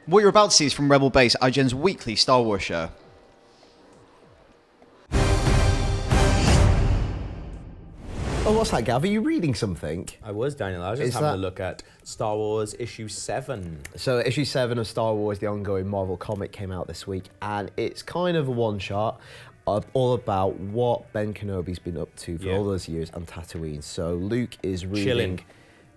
What you're about to see is from Rebel Base, IGN's weekly Star Wars show. Oh, what's that, Gav? Are you reading something? I was, Daniel. I was just having a look at Star Wars issue 7. So issue 7 of Star Wars, the ongoing Marvel comic, came out this week, and it's kind of a one-shot all about what Ben Kenobi's been up to for all those years on Tatooine. So Luke is reading... Chilling.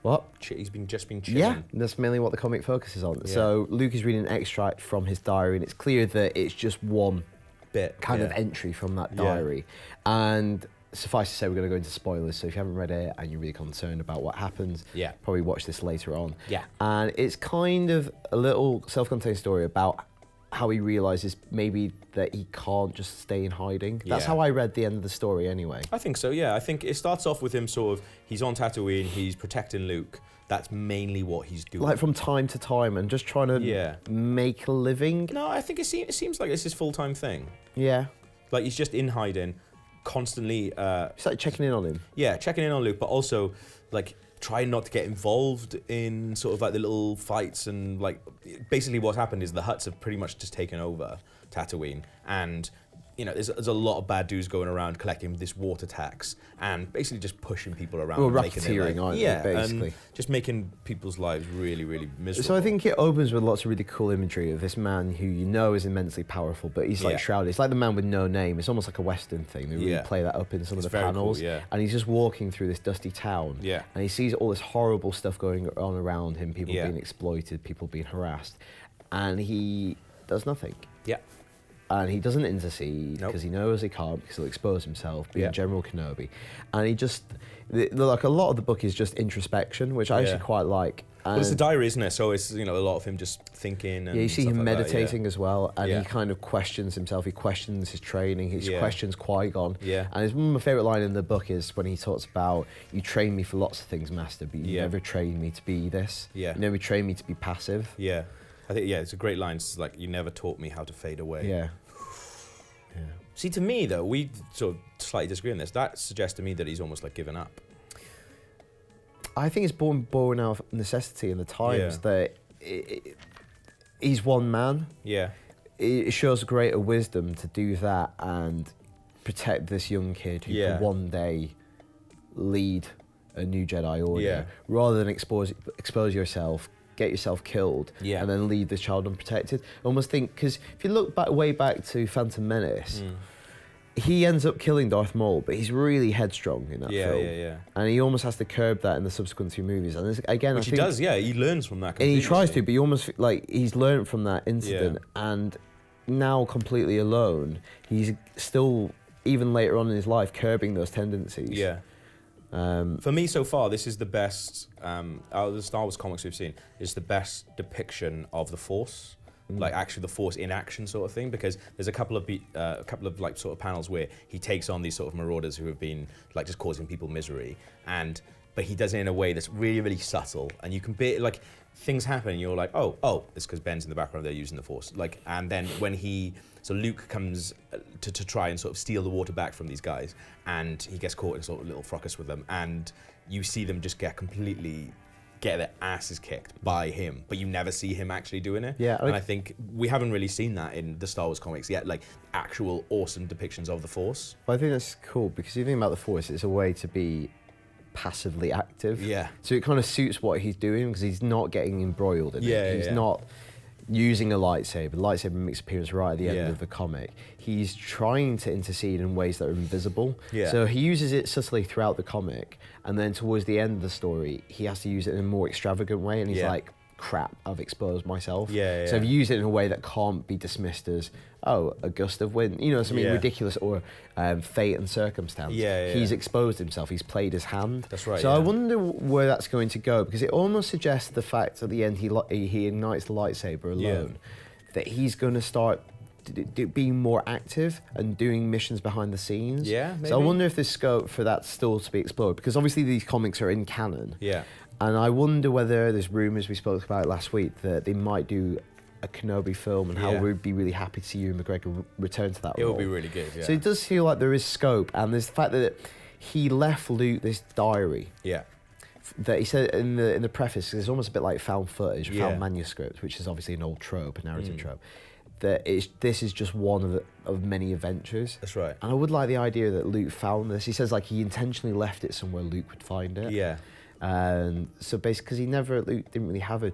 What? He's just been chilling. Yeah, that's mainly what the comic focuses on. Yeah. So Luke is reading an extract from his diary, and it's clear that it's just one bit kind of entry from that diary. And suffice to say, we're going to go into spoilers, so if you haven't read it and you're really concerned about what happens, probably watch this later on. Yeah. And it's kind of a little self-contained story about how he realises maybe that he can't just stay in hiding. That's how I read the end of the story anyway. I think so, yeah. I think it starts off with him sort of, he's on Tatooine, he's protecting Luke. That's mainly what he's doing. Like from time to time and just trying to make a living. No, I think it seems like it's his full-time thing. Yeah. Like he's just in hiding, constantly... it's like checking in on him. Yeah, checking in on Luke, but also like trying not to get involved in sort of like the little fights and like basically what's happened is the Hutts have pretty much just taken over Tatooine, and you know there's a lot of bad dudes going around collecting this water tax and basically just pushing people around. Well, racketeering, aren't they, basically? Just making people's lives really, really miserable. So I think it opens with lots of really cool imagery of this man who you know is immensely powerful, but he's like shrouded. It's like the man with no name. It's almost like a Western thing. They really play that up in some of the panels. Cool, and he's just walking through this dusty town. Yeah. And he sees all this horrible stuff going on around him, people being exploited, people being harassed. And he does nothing. Yeah. And he doesn't intercede because he knows he can't, because he'll expose himself, being General Kenobi. And he just, like a lot of the book is just introspection, which I actually quite like. Well, it's a diary, isn't it? So it's, you know, a lot of him just thinking. And you see him like meditating as well, and he kind of questions himself. He questions his training. He questions Qui-Gon. Yeah. And one of my favourite line in the book is when he talks about, "You trained me for lots of things, Master, but you never trained me to be this. Yeah. You never trained me to be passive." Yeah. I think, it's a great line. It's like, you never taught me how to fade away. Yeah. See, to me, though, we sort of slightly disagree on this. That suggests to me that he's almost like given up. I think it's born out of necessity in the times that he's one man. Yeah. It shows greater wisdom to do that and protect this young kid who could one day lead a new Jedi Order, rather than expose yourself, get yourself killed, and then leave this child unprotected. I almost think, because if you look way back to Phantom Menace, he ends up killing Darth Maul, but he's really headstrong in that film. Yeah. And he almost has to curb that in the subsequent 2 movies. And again, Which he does, he learns from that. And he tries to, but he almost like he's learned from that incident, and now completely alone, he's still, even later on in his life, curbing those tendencies. Yeah. For me, so far, this is the best, out of the Star Wars comics we've seen, is the best depiction of the Force. Like actually the Force in action sort of thing, because there's a couple of like sort of panels where he takes on these sort of marauders who have been like just causing people misery, but he does it in a way that's really, really subtle, and you can be like, things happen and you're like, oh, it's because Ben's in the background, they're using the Force. Like, and then when so Luke comes to try and sort of steal the water back from these guys, and he gets caught in sort of little fracas with them, and you see them just get their asses kicked by him, but you never see him actually doing it. Yeah, and I think we haven't really seen that in the Star Wars comics yet, like actual awesome depictions of the Force. Well, I think that's cool, because you think about the Force, it's a way to be passively active. Yeah. So it kind of suits what he's doing, because he's not getting embroiled in it. He's not using a lightsaber. The lightsaber makes appearance right at the end of the comic. He's trying to intercede in ways that are invisible. Yeah. So he uses it subtly throughout the comic, and then towards the end of the story, he has to use it in a more extravagant way, and he's like, crap, I've exposed myself. So I've used it in a way that can't be dismissed as, a gust of wind, something ridiculous, or fate and circumstance. He's exposed himself, he's played his hand. That's right. So I wonder where that's going to go, because it almost suggests the fact at the end he ignites the lightsaber alone, that he's going to start being more active and doing missions behind the scenes. Yeah, maybe. So I wonder if there's scope for that still to be explored, because obviously these comics are in canon. Yeah. And I wonder whether there's rumours we spoke about last week that they might do a Kenobi film, and how we'd be really happy to see Ewan McGregor return to that role. It would be really good, So it does feel like there is scope, and there's the fact that he left Luke this diary. Yeah. that he said in the preface, it's almost a bit like found footage, found manuscript, which is obviously an old trope, a narrative trope. That this is just one of many adventures. That's right. And I would like the idea that Luke found this. He says like he intentionally left it somewhere Luke would find it. Yeah. And so basically, because Luke didn't really have a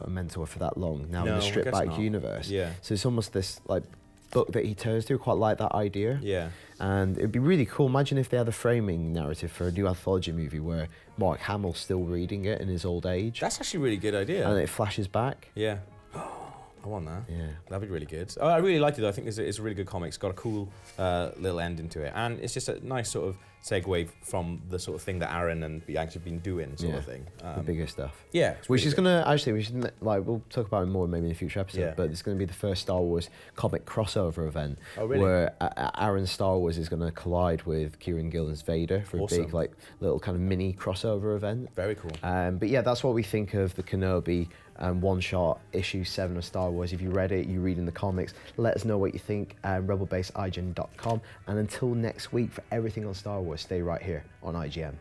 mentor for that long. Now in the stripped back universe. Yeah. So it's almost this like book that he turns to. Quite like that idea. Yeah. And it'd be really cool. Imagine if they had a framing narrative for a new anthology movie where Mark Hamill's still reading it in his old age. That's actually a really good idea. And it flashes back. Yeah. I want that. Yeah. That'd be really good. Oh, I really liked it though. I think it's a really good comic. It's got a cool little ending to it. And it's just a nice sort of segue from the sort of thing that Aaron and we actually been doing sort of thing. The bigger stuff. Yeah. Which is going to, actually, we'll talk about it more maybe in a future episode, but it's going to be the first Star Wars comic crossover event. Oh, really? Where Aaron's Star Wars is going to collide with Kieran Gillen's Vader for a big, like, little kind of mini crossover event. Very cool. But yeah, that's what we think of the Kenobi one-shot issue 7 of Star Wars. If you read it, you read in the comics, let us know what you think. rebelbaseigen.com. And until next week, for everything on Star Wars, stay right here on IGN.